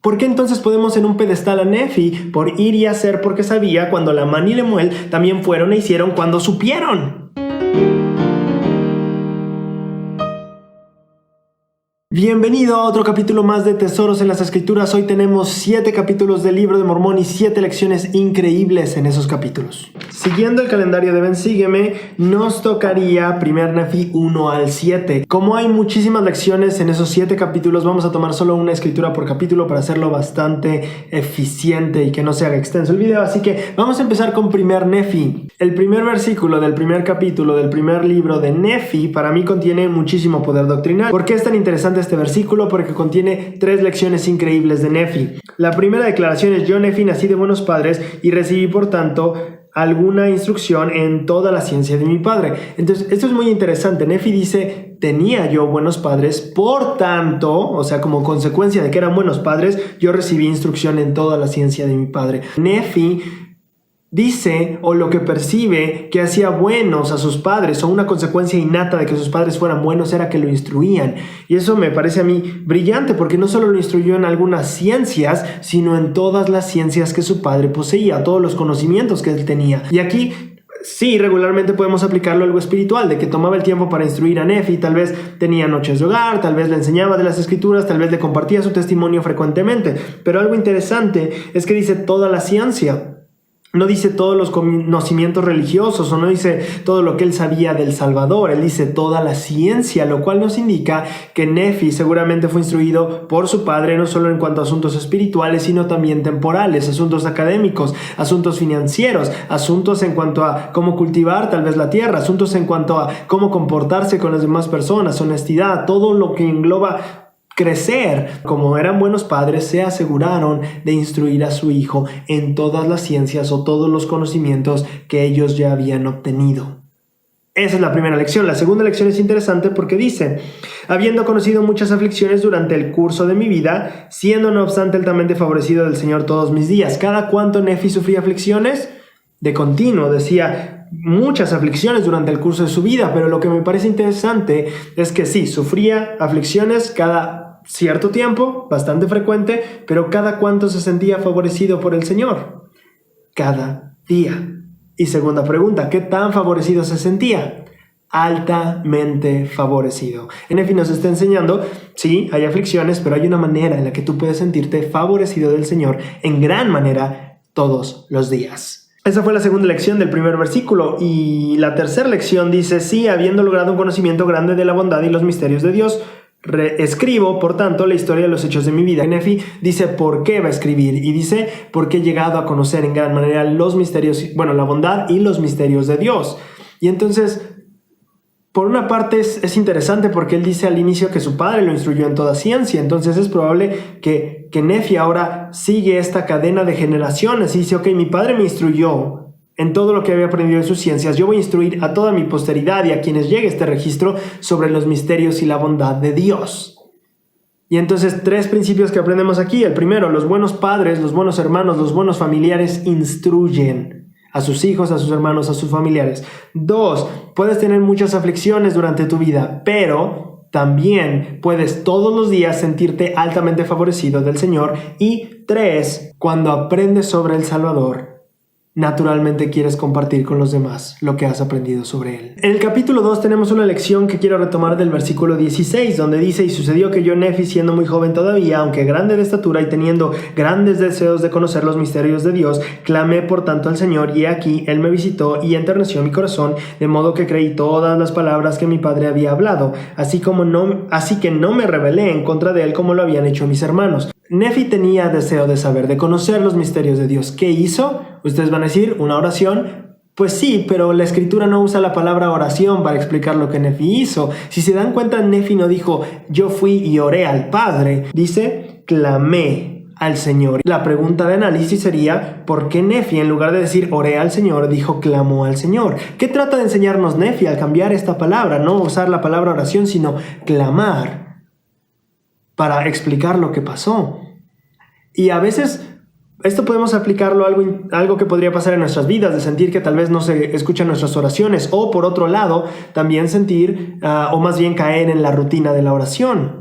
¿Por qué entonces ponemos en un pedestal a Nefi? Por ir y hacer porque sabía, cuando Lamán y Lemuel también fueron e hicieron cuando supieron. Bienvenido a otro capítulo más de Tesoros en las Escrituras. Hoy tenemos 7 capítulos del Libro de Mormón y 7 lecciones increíbles en esos capítulos. Siguiendo el calendario de Ven Sígueme, nos tocaría 1 Nefi 1 al 7. Como hay muchísimas lecciones en esos 7 capítulos, vamos a tomar solo una escritura por capítulo para hacerlo bastante eficiente y que no se haga extenso el video. Así que vamos a empezar con 1 Nefi. El primer versículo del primer capítulo del primer libro de Nefi para mí contiene muchísimo poder doctrinal. ¿Por qué es tan interesante este versículo? Porque contiene 3 lecciones increíbles de Nefi. La primera declaración es: yo, Nefi, nací de buenos padres y recibí por tanto alguna instrucción en toda la ciencia de mi padre. Entonces esto es muy interesante. Nefi dice: tenía yo buenos padres, por tanto, o sea, como consecuencia de que eran buenos padres, yo recibí instrucción en toda la ciencia de mi padre. Nefi dice, o lo que percibe, que hacía buenos a sus padres, o una consecuencia innata de que sus padres fueran buenos era que lo instruían. Y eso me parece a mí brillante, porque no solo lo instruyó en algunas ciencias, sino en todas las ciencias que su padre poseía, todos los conocimientos que él tenía. Y aquí sí, regularmente podemos aplicarlo a algo espiritual, de que tomaba el tiempo para instruir a Nefi. Tal vez tenía noches de hogar, tal vez le enseñaba de las escrituras, tal vez le compartía su testimonio frecuentemente. Pero algo interesante es que dice toda la ciencia. No dice todos los conocimientos religiosos, o no dice todo lo que él sabía del Salvador. Él dice toda la ciencia, lo cual nos indica que Nefi seguramente fue instruido por su padre, no solo en cuanto a asuntos espirituales, sino también temporales, asuntos académicos, asuntos financieros, asuntos en cuanto a cómo cultivar tal vez la tierra, asuntos en cuanto a cómo comportarse con las demás personas, honestidad, todo lo que engloba crecer. Como eran buenos padres, se aseguraron de instruir a su hijo en todas las ciencias o todos los conocimientos que ellos ya habían obtenido. Esa es la primera lección. La segunda lección es interesante porque dice: habiendo conocido muchas aflicciones durante el curso de mi vida, siendo no obstante altamente favorecido del Señor todos mis días. ¿Cada cuánto Nefi sufría aflicciones? De continuo, decía muchas aflicciones durante el curso de su vida, pero lo que me parece interesante es que sí, sufría aflicciones cada cierto tiempo, bastante frecuente, pero cada cuánto se sentía favorecido por el Señor. Cada día. Y segunda pregunta, ¿qué tan favorecido se sentía? Altamente favorecido. Nefi nos está enseñando, sí, hay aflicciones, pero hay una manera en la que tú puedes sentirte favorecido del Señor en gran manera todos los días. Esa fue la segunda lección del primer versículo. Y la tercera lección dice: sí, habiendo logrado un conocimiento grande de la bondad y los misterios de Dios, escribo, por tanto, la historia de los hechos de mi vida. Nefi dice por qué va a escribir, y dice porque he llegado a conocer en gran manera los misterios, la bondad y los misterios de Dios. Y entonces, por una parte es interesante porque él dice al inicio que su padre lo instruyó en toda ciencia. Entonces es probable que Nefi ahora sigue esta cadena de generaciones y dice: ok, mi padre me instruyó en todo lo que había aprendido en sus ciencias, yo voy a instruir a toda mi posteridad y a quienes llegue este registro sobre los misterios y la bondad de Dios. Y entonces 3 principios que aprendemos aquí. El primero: los buenos padres, los buenos hermanos, los buenos familiares instruyen a sus hijos, a sus hermanos, a sus familiares. 2, puedes tener muchas aflicciones durante tu vida, pero también puedes todos los días sentirte altamente favorecido del Señor. Y 3, cuando aprendes sobre el Salvador, naturalmente quieres compartir con los demás lo que has aprendido sobre él. En el capítulo 2 tenemos una lección que quiero retomar del versículo 16, donde dice: y sucedió que yo, Nefi, siendo muy joven todavía, aunque grande de estatura y teniendo grandes deseos de conocer los misterios de Dios, clamé por tanto al Señor, y aquí él me visitó y enterneció mi corazón, de modo que creí todas las palabras que mi padre había hablado, así que no me rebelé en contra de él como lo habían hecho mis hermanos. Nefi tenía deseo de saber, de conocer los misterios de Dios. ¿Qué hizo? Ustedes van a decir, ¿una oración? Pues sí, pero la escritura no usa la palabra oración para explicar lo que Nefi hizo. Si se dan cuenta, Nefi no dijo: yo fui y oré al Padre. Dice: clamé al Señor. La pregunta de análisis sería: ¿por qué Nefi, en lugar de decir oré al Señor, dijo clamó al Señor? ¿Qué trata de enseñarnos Nefi al cambiar esta palabra? No usar la palabra oración, sino clamar, para explicar lo que pasó. Y a veces esto podemos aplicarlo a algo que podría pasar en nuestras vidas, de sentir que tal vez no se escuchan nuestras oraciones, o por otro lado, también sentir, o más bien caer en la rutina de la oración.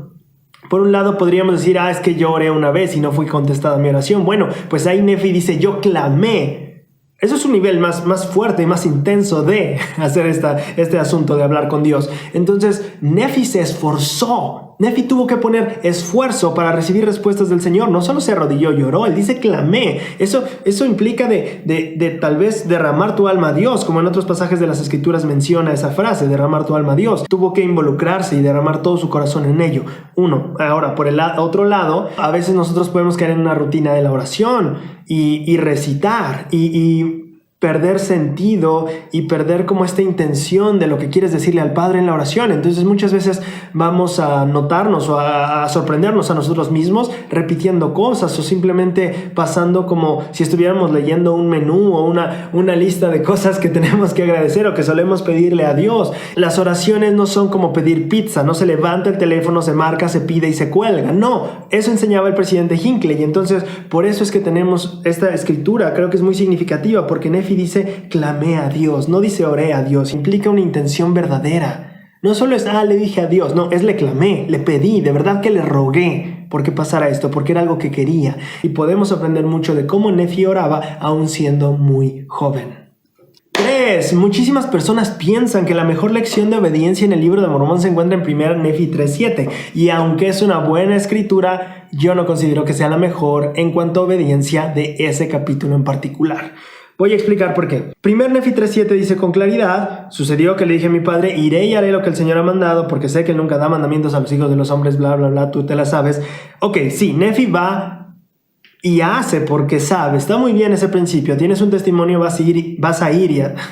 Por un lado podríamos decir, es que yo oré una vez y no fui contestada mi oración. Bueno, pues ahí Nefi dice, yo clamé. Eso es un nivel más fuerte y más intenso de hacer este asunto de hablar con Dios. Entonces, Nefi se esforzó. Nefi tuvo que poner esfuerzo para recibir respuestas del Señor. No solo se arrodilló, lloró. Él dice clamé. Eso implica de tal vez derramar tu alma a Dios, como en otros pasajes de las Escrituras menciona esa frase, derramar tu alma a Dios. Tuvo que involucrarse y derramar todo su corazón en ello. Ahora, por el otro lado, a veces nosotros podemos caer en una rutina de la oración y recitar y perder sentido y perder como esta intención de lo que quieres decirle al Padre en la oración. Entonces muchas veces vamos a notarnos o a sorprendernos a nosotros mismos repitiendo cosas o simplemente pasando como si estuviéramos leyendo un menú o una lista de cosas que tenemos que agradecer o que solemos pedirle a Dios. Las oraciones no son como pedir pizza, no se levanta el teléfono, se marca, se pide y se cuelga. No, eso enseñaba el presidente Hinckley. Y entonces por eso es que tenemos esta escritura, creo que es muy significativa, porque Nefi dice clamé a Dios, no dice oré a Dios, implica una intención verdadera. No solo es, le dije a Dios, no, es le clamé, le pedí, de verdad que le rogué porque pasara esto, porque era algo que quería. Y podemos aprender mucho de cómo Nefi oraba aún siendo muy joven. 3. Muchísimas personas piensan que la mejor lección de obediencia en el libro de Mormón se encuentra en 1 Nefi 3:7, y aunque es una buena escritura, yo no considero que sea la mejor en cuanto a obediencia de ese capítulo en particular. Voy a explicar por qué. 1 Nefi 3:7 dice con claridad, sucedió que le dije a mi padre, iré y haré lo que el Señor ha mandado, porque sé que él nunca da mandamientos a los hijos de los hombres, bla, bla, bla, tú te la sabes. Ok, sí, Nefi va y hace porque sabe. Está muy bien ese principio. Tienes un testimonio, vas a ir y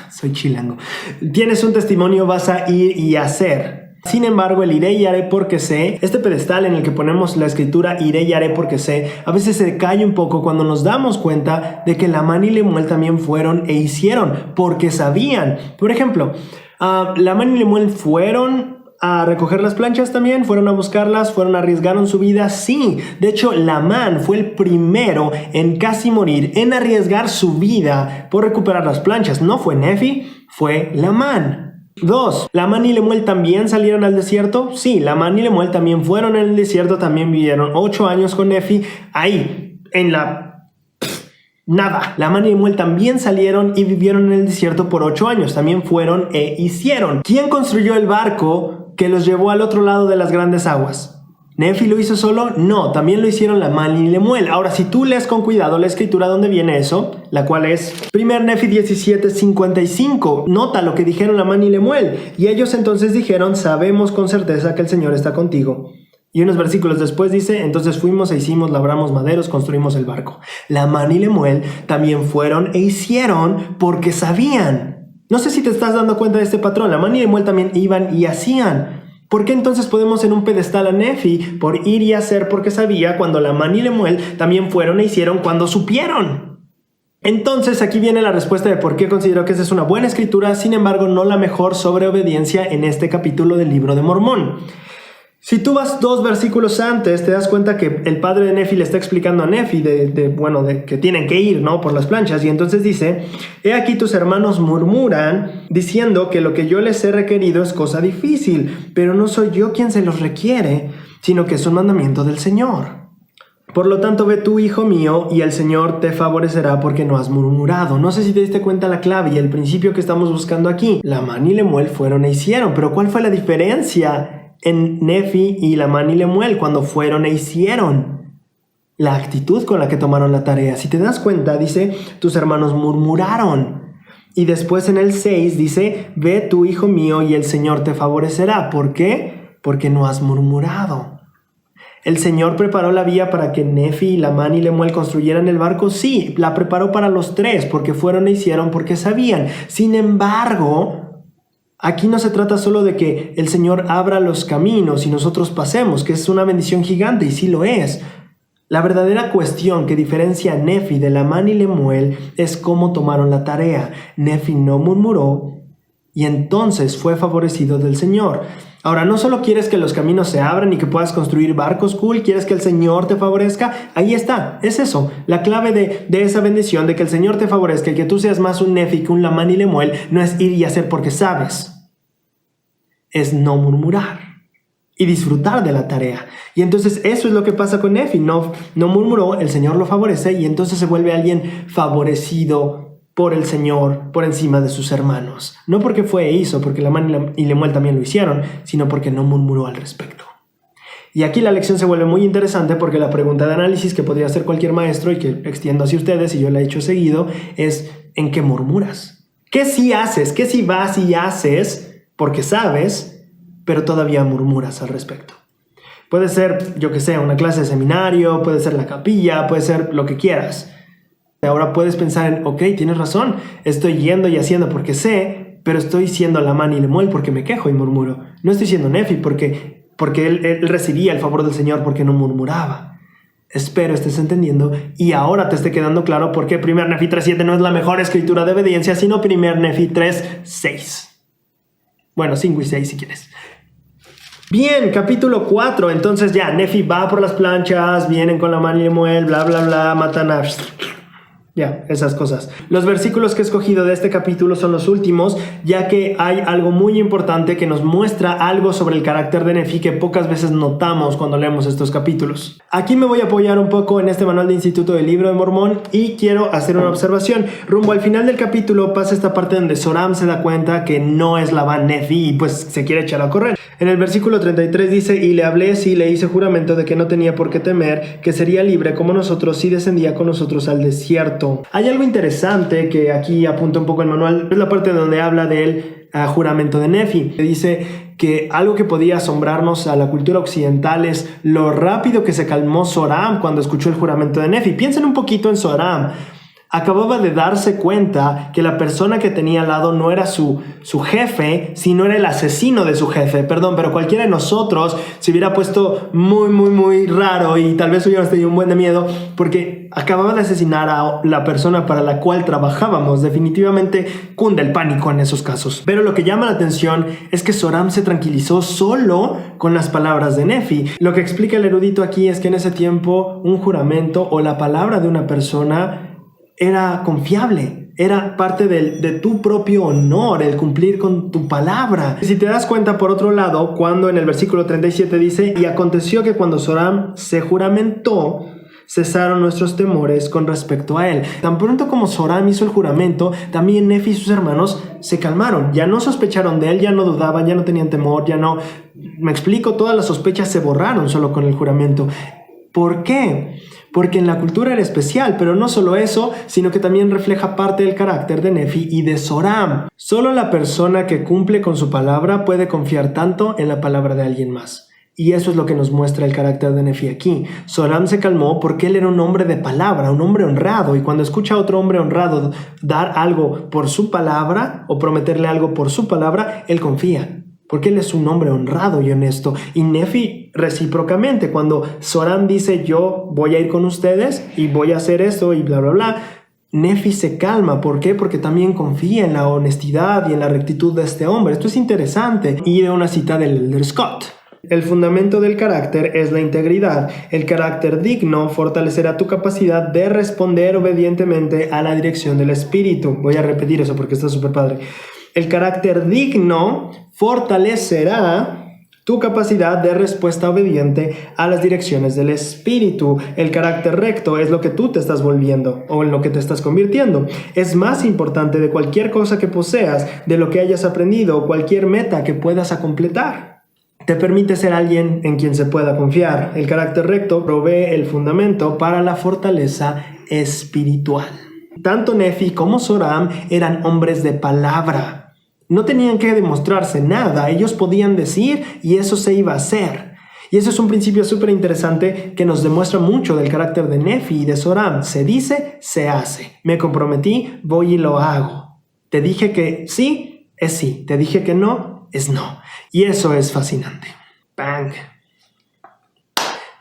soy chilango. Tienes un testimonio, vas a ir y hacer. Sin embargo, el iré y haré porque sé, este pedestal en el que ponemos la escritura iré y haré porque sé, a veces se cae un poco cuando nos damos cuenta de que Lamán y Lemuel también fueron e hicieron porque sabían. Por ejemplo, Lamán y Lemuel fueron a recoger las planchas también, fueron a buscarlas, arriesgaron su vida, sí. De hecho, Lamán fue el primero en casi morir, en arriesgar su vida por recuperar las planchas. No fue Nefi, fue Lamán. 2. ¿Lamán y Lemuel también salieron al desierto? Sí, Lamán y Lemuel también fueron en el desierto, también vivieron 8 años con Nefi, ahí, en la... nada. Lamán y Lemuel también salieron y vivieron en el desierto por 8 años, también fueron e hicieron. ¿Quién construyó el barco que los llevó al otro lado de las grandes aguas? ¿Nefi lo hizo solo? No, también lo hicieron Lamán y Lemuel. Ahora, si tú lees con cuidado la escritura donde viene eso, la cual es 1 Nefi 17:55, nota lo que dijeron Lamán y Lemuel. Y ellos entonces dijeron, sabemos con certeza que el Señor está contigo. Y unos versículos después dice, entonces fuimos e hicimos, labramos maderos, construimos el barco. Lamán y Lemuel también fueron e hicieron porque sabían. No sé si te estás dando cuenta de este patrón. Lamán y Lemuel también iban y hacían. ¿Por qué entonces podemos en un pedestal a Nefi por ir y hacer porque sabía, cuando Lamán y Lemuel también fueron e hicieron cuando supieron? Entonces aquí viene la respuesta de por qué considero que esa es una buena escritura, sin embargo no la mejor sobre obediencia en este capítulo del libro de Mormón. Si tú vas 2 versículos antes, te das cuenta que el padre de Nefi le está explicando a Nefi de que tienen que ir, ¿no?, por las planchas. Y entonces dice, he aquí tus hermanos murmuran, diciendo que lo que yo les he requerido es cosa difícil, pero no soy yo quien se los requiere, sino que es un mandamiento del Señor. Por lo tanto, ve tú, hijo mío, y el Señor te favorecerá porque no has murmurado. No sé si te diste cuenta la clave y el principio que estamos buscando aquí. Lamán y Lemuel fueron e hicieron, pero ¿cuál fue la diferencia en Nefi y Lamán y Lemuel cuando fueron e hicieron? La actitud con la que tomaron la tarea. Si te das cuenta, dice, tus hermanos murmuraron. Y después en el 6 dice, ve tú, hijo mío, y el Señor te favorecerá. ¿Por qué? Porque no has murmurado. ¿El Señor preparó la vía para que Nefi, Lamán y Lemuel construyeran el barco? Sí, la preparó para los 3, porque fueron e hicieron, porque sabían. Sin embargo, aquí no se trata solo de que el Señor abra los caminos y nosotros pasemos, que es una bendición gigante, y sí lo es. La verdadera cuestión que diferencia a Nefi de Lamán y Lemuel es cómo tomaron la tarea. Nefi no murmuró y entonces fue favorecido del Señor. Ahora, no solo quieres que los caminos se abran y que puedas construir barcos cool, quieres que el Señor te favorezca. Ahí está, es eso. La clave de esa bendición, de que el Señor te favorezca y que tú seas más un Nefi que un Lamán y Lemuel, no es ir y hacer porque sabes. Es no murmurar. y disfrutar de la tarea. Y entonces eso es lo que pasa con Nefi. No murmuró, el Señor lo favorece y entonces se vuelve alguien favorecido por el Señor por encima de sus hermanos. No porque fue e hizo, porque Lamán y Lemuel también lo hicieron, sino porque no murmuró al respecto. Y aquí la lección se vuelve muy interesante porque la pregunta de análisis que podría hacer cualquier maestro y que extiendo hacia ustedes y yo la he hecho seguido es ¿en qué murmuras? ¿Qué sí haces? ¿Qué sí vas y haces porque sabes, pero todavía murmuras al respecto? Puede ser, yo que sé, una clase de seminario, puede ser la capilla, puede ser lo que quieras. Ahora puedes pensar en, ok, tienes razón, estoy yendo y haciendo porque sé, pero estoy siendo Lamán y Lemuel porque me quejo y murmuro. No estoy siendo Nefi porque él recibía el favor del Señor porque no murmuraba. Espero estés entendiendo y ahora te esté quedando claro por qué 1 Nefi 3:7 no es la mejor escritura de obediencia, sino 1 Nefi 3:6. Bueno, 5 y 6 si quieres. Bien, capítulo 4. Entonces ya, Nefi va por las planchas, vienen con Lamán y Lemuel, bla, bla, bla, matan a... Ya, esas cosas. Los versículos que he escogido de este capítulo son los últimos, ya que hay algo muy importante que nos muestra algo sobre el carácter de Nefi que pocas veces notamos cuando leemos estos capítulos. Aquí me voy a apoyar un poco en este manual de Instituto del Libro de Mormón y quiero hacer una observación. Rumbo al final del capítulo pasa esta parte donde Zoram se da cuenta que no es Labán Nefi y pues se quiere echar a correr. En el versículo 33 dice, y le hablé, sí, le hice juramento de que no tenía por qué temer, que sería libre como nosotros si descendía con nosotros al desierto. Hay algo interesante que aquí apunta un poco el manual, es la parte donde habla del juramento de Nefi. Dice que algo que podía asombrarnos a la cultura occidental es lo rápido que se calmó Zoram cuando escuchó el juramento de Nefi. Piensen un poquito en Zoram. Acababa de darse cuenta que la persona que tenía al lado no era su jefe, sino era el asesino de su jefe. Perdón, pero cualquiera de nosotros se hubiera puesto muy raro y tal vez hubiéramos tenido un buen de miedo porque acababa de asesinar a la persona para la cual trabajábamos. Definitivamente cunde el pánico en esos casos. Pero lo que llama la atención es que Zoram se tranquilizó solo con las palabras de Nefi. Lo que explica el erudito aquí es que en ese tiempo un juramento o la palabra de una persona era confiable, era parte de tu propio honor, el cumplir con tu palabra. Si te das cuenta, por otro lado, cuando en el versículo 37 dice, y aconteció que cuando Zoram se juramentó, cesaron nuestros temores con respecto a él. Tan pronto como Zoram hizo el juramento, también Nefi y sus hermanos se calmaron. Ya no sospecharon de él, ya no dudaban, ya no tenían temor, ya no... Me explico, todas las sospechas se borraron solo con el juramento. ¿Por qué? Porque en la cultura era especial, pero no solo eso, sino que también refleja parte del carácter de Nefi y de Zoram. Solo la persona que cumple con su palabra puede confiar tanto en la palabra de alguien más. Y eso es lo que nos muestra el carácter de Nefi aquí. Zoram se calmó porque él era un hombre de palabra, un hombre honrado, y cuando escucha a otro hombre honrado dar algo por su palabra o prometerle algo por su palabra, él confía. Porque él es un hombre honrado y honesto. Y Nefi recíprocamente, cuando Zoram dice yo voy a ir con ustedes y voy a hacer esto y bla bla bla, Nefi se calma. ¿Por qué? Porque también confía en la honestidad y en la rectitud de este hombre. Esto es interesante. Y de una cita del Elder Scott. El fundamento del carácter es la integridad. El carácter digno fortalecerá tu capacidad de responder obedientemente a la dirección del Espíritu. Voy a repetir eso porque está súper padre. El carácter digno fortalecerá tu capacidad de respuesta obediente a las direcciones del Espíritu. El carácter recto es lo que tú te estás volviendo o en lo que te estás convirtiendo. Es más importante de cualquier cosa que poseas, de lo que hayas aprendido o cualquier meta que puedas completar. Te permite ser alguien en quien se pueda confiar. El carácter recto provee el fundamento para la fortaleza espiritual. Tanto Nefi como Zoram eran hombres de palabra. No tenían que demostrarse nada, ellos podían decir y eso se iba a hacer. Y eso es un principio súper interesante que nos demuestra mucho del carácter de Nefi y de Zoram. Se dice, se hace. Me comprometí, voy y lo hago. Te dije que sí, es sí. Te dije que no, es no. Y eso es fascinante. Bang.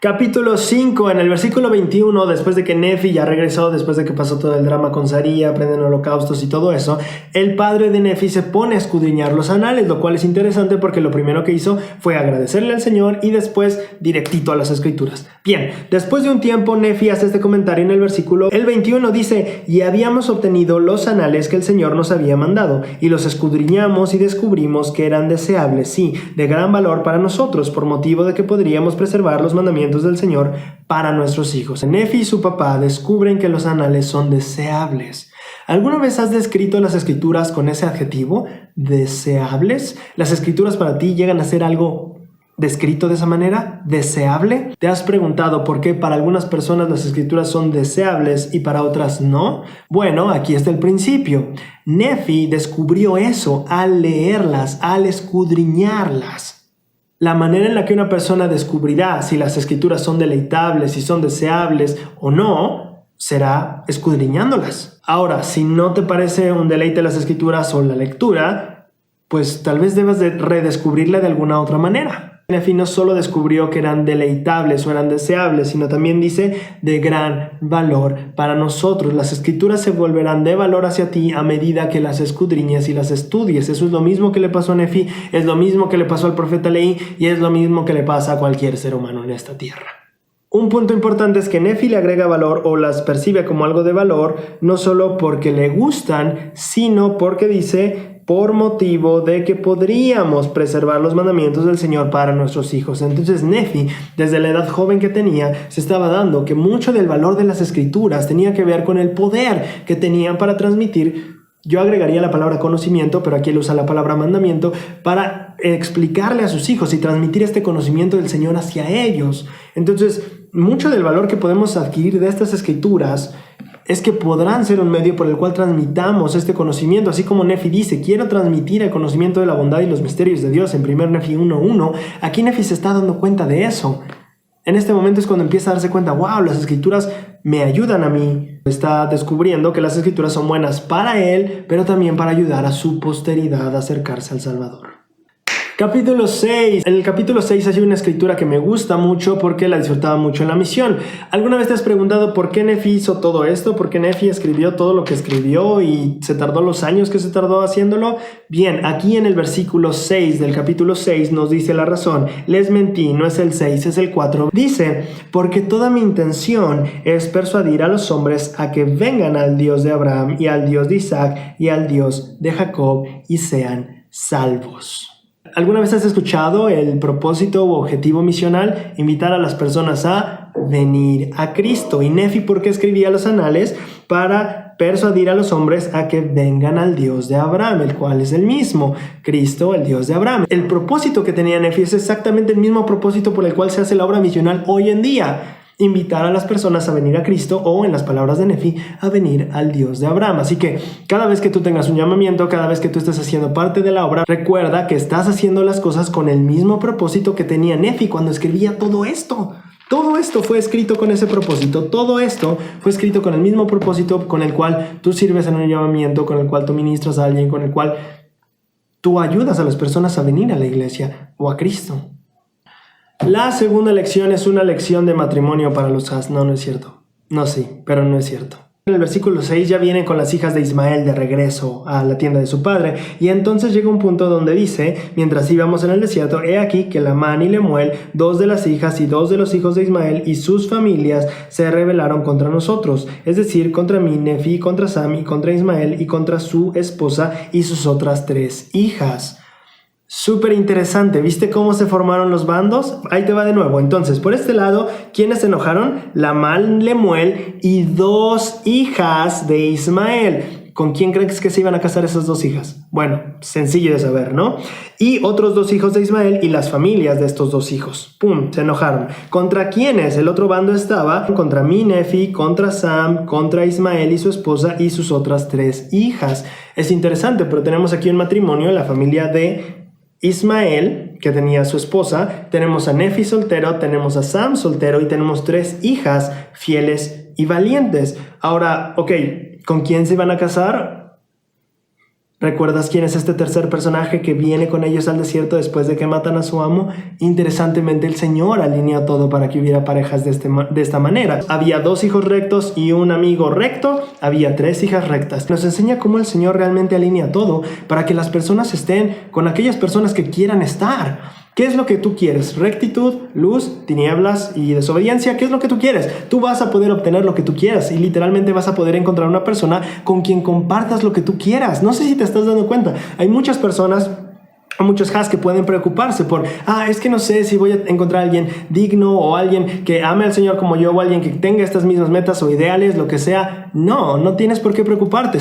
Capítulo 5, en el versículo 21, después de que Nefi ya regresó, después de que pasó todo el drama con Saría, prenden holocaustos y todo eso, el padre de Nefi se pone a escudriñar los anales, lo cual es interesante porque lo primero que hizo fue agradecerle al Señor y después directito a las escrituras. Bien, después de un tiempo Nefi hace este comentario en el versículo, el 21 dice: y habíamos obtenido los anales que el Señor nos había mandado, y los escudriñamos y descubrimos que eran deseables, sí, de gran valor para nosotros, por motivo de que podríamos preservar los mandamientos del Señor para nuestros hijos. Nefi y su papá descubren que los anales son deseables. ¿Alguna vez has descrito las escrituras con ese adjetivo? ¿Deseables? ¿Las escrituras para ti llegan a ser algo descrito de esa manera? ¿Deseable? ¿Te has preguntado por qué para algunas personas las escrituras son deseables y para otras no? Bueno, aquí está el principio. Nefi descubrió eso al leerlas, al escudriñarlas. La manera en la que una persona descubrirá si las escrituras son deleitables, si son deseables o no, será escudriñándolas. Ahora, si no te parece un deleite las escrituras o la lectura, pues tal vez debas de redescubrirla de alguna otra manera. Nefi no solo descubrió que eran deleitables o eran deseables, sino también dice de gran valor para nosotros. Las escrituras se volverán de valor hacia ti a medida que las escudriñes y las estudies. Eso es lo mismo que le pasó a Nefi, es lo mismo que le pasó al profeta Leí y es lo mismo que le pasa a cualquier ser humano en esta tierra. Un punto importante es que Nefi le agrega valor o las percibe como algo de valor, no solo porque le gustan, sino porque dice por motivo de que podríamos preservar los mandamientos del Señor para nuestros hijos. Entonces Nefi, desde la edad joven que tenía, se estaba dando que mucho del valor de las escrituras tenía que ver con el poder que tenían para transmitir. Yo agregaría la palabra conocimiento, pero aquí él usa la palabra mandamiento para explicarle a sus hijos y transmitir este conocimiento del Señor hacia ellos. Entonces, mucho del valor que podemos adquirir de estas escrituras es que podrán ser un medio por el cual transmitamos este conocimiento, así como Nefi dice, quiero transmitir el conocimiento de la bondad y los misterios de Dios en 1 Nefi 1:1. Aquí Nefi se está dando cuenta de eso. En este momento es cuando empieza a darse cuenta, wow, las escrituras me ayudan a mí. Está descubriendo que las escrituras son buenas para él, pero también para ayudar a su posteridad a acercarse al Salvador. Capítulo 6. En el capítulo 6 hay una escritura que me gusta mucho porque la disfrutaba mucho en la misión. ¿Alguna vez te has preguntado por qué Nefi hizo todo esto? ¿Por qué Nefi escribió todo lo que escribió y se tardó los años que se tardó haciéndolo? Bien, aquí en el versículo 6 del capítulo 6 nos dice la razón. Les mentí, no es el 6, es el 4. Dice, porque toda mi intención es persuadir a los hombres a que vengan al Dios de Abraham y al Dios de Isaac y al Dios de Jacob y sean salvos. ¿Alguna vez has escuchado el propósito u objetivo misional? Invitar a las personas a venir a Cristo. Y Nefi, ¿por qué escribía los anales? Para persuadir a los hombres a que vengan al Dios de Abraham, el cual es el mismo, Cristo, el Dios de Abraham. El propósito que tenía Nefi es exactamente el mismo propósito por el cual se hace la obra misional hoy en día. Invitar a las personas a venir a Cristo o, en las palabras de Nefi, a venir al Dios de Abraham. Así que cada vez que tú tengas un llamamiento, cada vez que tú estés haciendo parte de la obra, recuerda que estás haciendo las cosas con el mismo propósito que tenía Nefi cuando escribía todo esto. Todo esto fue escrito con ese propósito. Todo esto fue escrito con el mismo propósito con el cual tú sirves en un llamamiento, con el cual tú ministras a alguien, con el cual tú ayudas a las personas a venir a la iglesia o a Cristo. La segunda lección es una lección de matrimonio para los Has. No es cierto. No, sí, pero no es cierto. En el versículo 6 ya vienen con las hijas de Ismael de regreso a la tienda de su padre, y entonces llega un punto donde dice, mientras íbamos en el desierto, he aquí que Lamán y Lemuel, dos de las hijas y dos de los hijos de Ismael y sus familias se rebelaron contra nosotros, es decir, contra mí, Nefi, contra Sam y contra Ismael y contra su esposa y sus otras 3 hijas. Súper interesante, ¿viste cómo se formaron los bandos? Ahí te va de nuevo. Entonces, por este lado, ¿quiénes se enojaron? Lamán, Lemuel y 2 hijas de Ismael. ¿Con quién crees que se iban a casar esas 2 hijas? Bueno, sencillo de saber, ¿no? Y otros 2 hijos de Ismael y las familias de estos 2 hijos. ¡Pum! Se enojaron. ¿Contra quiénes? El otro bando estaba contra mí, Nefi, contra Sam, contra Ismael y su esposa y sus otras 3 hijas. Es interesante, pero tenemos aquí un matrimonio, la familia de Ismael, que tenía a su esposa, tenemos a Nefi soltero, tenemos a Sam soltero y tenemos 3 hijas fieles y valientes. Ahora, ok, ¿con quién se iban a casar? ¿Recuerdas quién es este tercer personaje que viene con ellos al desierto después de que matan a su amo? Interesantemente, el Señor alineó todo para que hubiera parejas de esta manera. Había 2 hijos rectos y un amigo recto, había 3 hijas rectas. Nos enseña cómo el Señor realmente alinea todo para que las personas estén con aquellas personas que quieran estar. ¿Qué es lo que tú quieres? ¿Rectitud, luz, tinieblas y desobediencia? ¿Qué es lo que tú quieres? Tú vas a poder obtener lo que tú quieras y literalmente vas a poder encontrar una persona con quien compartas lo que tú quieras. No sé si te estás dando cuenta. Hay muchas personas, muchos has que pueden preocuparse por, es que no sé si voy a encontrar a alguien digno o alguien que ame al Señor como yo o alguien que tenga estas mismas metas o ideales, lo que sea. No tienes por qué preocuparte.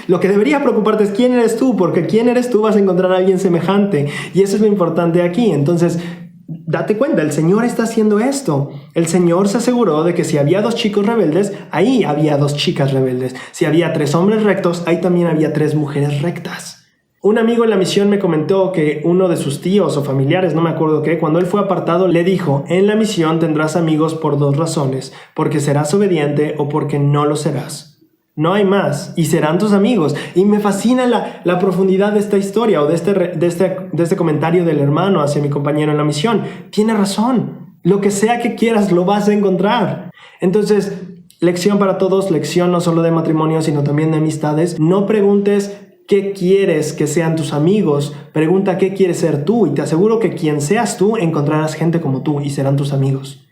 Lo que debería preocuparte es quién eres tú, porque quién eres tú vas a encontrar a alguien semejante y eso es lo importante aquí. Entonces, date cuenta, el Señor está haciendo esto. El Señor se aseguró de que si había 2 chicos rebeldes, ahí había 2 chicas rebeldes. Si había 3 hombres rectos, ahí también había 3 mujeres rectas. Un amigo en la misión me comentó que uno de sus tíos o familiares, no me acuerdo qué, cuando él fue apartado le dijo: en la misión tendrás amigos por 2 razones, porque serás obediente o porque no lo serás. No hay más, y serán tus amigos. Y me fascina la profundidad de esta historia o de este comentario del hermano hacia mi compañero en la misión. Tiene razón, lo que sea que quieras lo vas a encontrar. Entonces, lección para todos, lección no solo de matrimonio sino también de amistades. No preguntes ¿qué quieres que sean tus amigos? Pregunta ¿qué quieres ser tú? Y te aseguro que quien seas tú encontrarás gente como tú y serán tus amigos.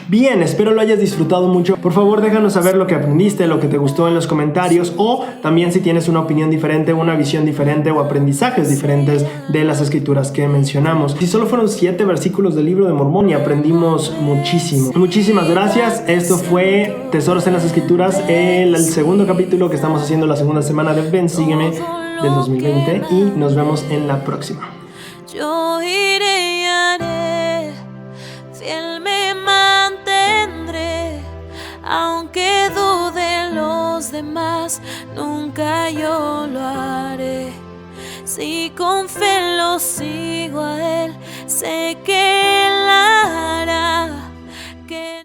Bien, espero lo hayas disfrutado mucho. Por favor, déjanos saber lo que aprendiste, lo que te gustó en los comentarios, o también si tienes una opinión diferente, una visión diferente o aprendizajes diferentes de las escrituras que mencionamos. Si solo fueron 7 versículos del libro de Mormón y aprendimos muchísimo. Muchísimas gracias. Esto fue Tesoros en las Escrituras, el segundo capítulo que estamos haciendo la segunda semana de Ven, Sígueme del 2020 y nos vemos en la próxima. Yo iré y haré, fiel me mantendré, aunque duden los demás, nunca yo lo haré. Si con fe lo sigo a Él, sé que Él hará.